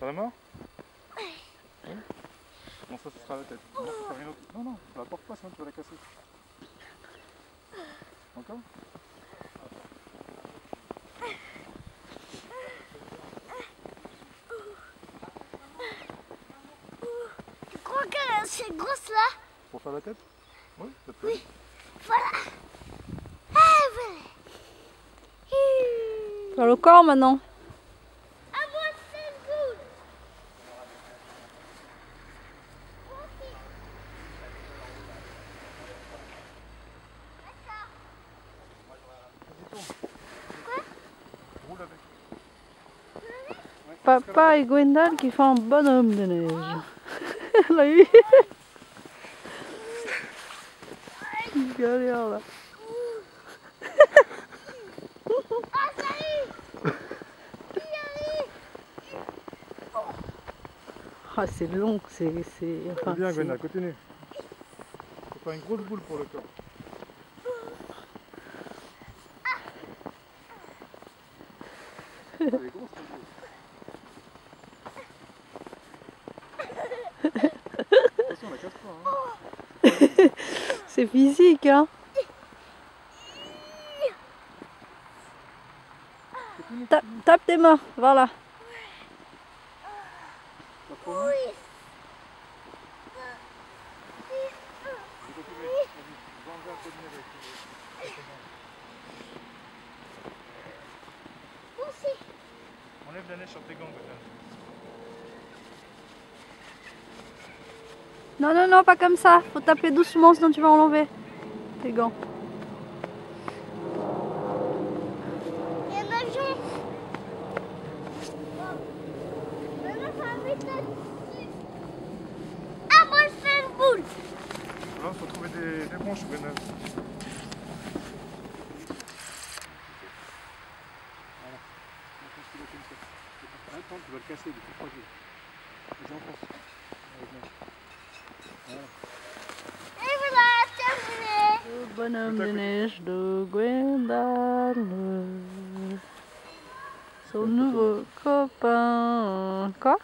T'en as marre? Oui. Bon, ça, ce sera la tête. Non, faut faire une autre. Non, non, tu la portes pas, sinon tu vas la casser. Encore? Tu crois que c'est grosse là? Pour faire la tête? Oui, peut-être. Oui. Voilà. Ah, voilà. Faire le corps maintenant. À moi, c'est le bout. Roule avec. Ouais, Papa et Gwendal qui font un bonhomme de neige. Elle a eu. Il galère là. Ah, ça arrive. Ah, c'est long, c'est C'est bien, Gwendal, continue. Faut faire une grosse boule pour le corps. Elle est grosse, cette boule. Attention, on la casse pas. Hein. c'est physique, hein. Tape tes mains, voilà. Pas trop loin. Oui. Je vais continuer. Vas-y, je vais enlever un peu de neige avec Aussi. Enlève la neige sur tes gants, Gwendal. Non, non, non, pas comme ça. Faut taper doucement, sinon tu vas enlever tes gants. Il y a un avion. Maintenant, ça va mettre là-dessus. Ah, moi, je fais une boule. Là, il faut trouver des branches, Gwendal. Voilà. Maintenant, tu vas comme ça. Attends, tu vas le casser, il est plus fragile. J'enfonce. Voilà. Et voilà, terminé. Le bonhomme de neige de Gwendal. Son nouveau copain. Quoi?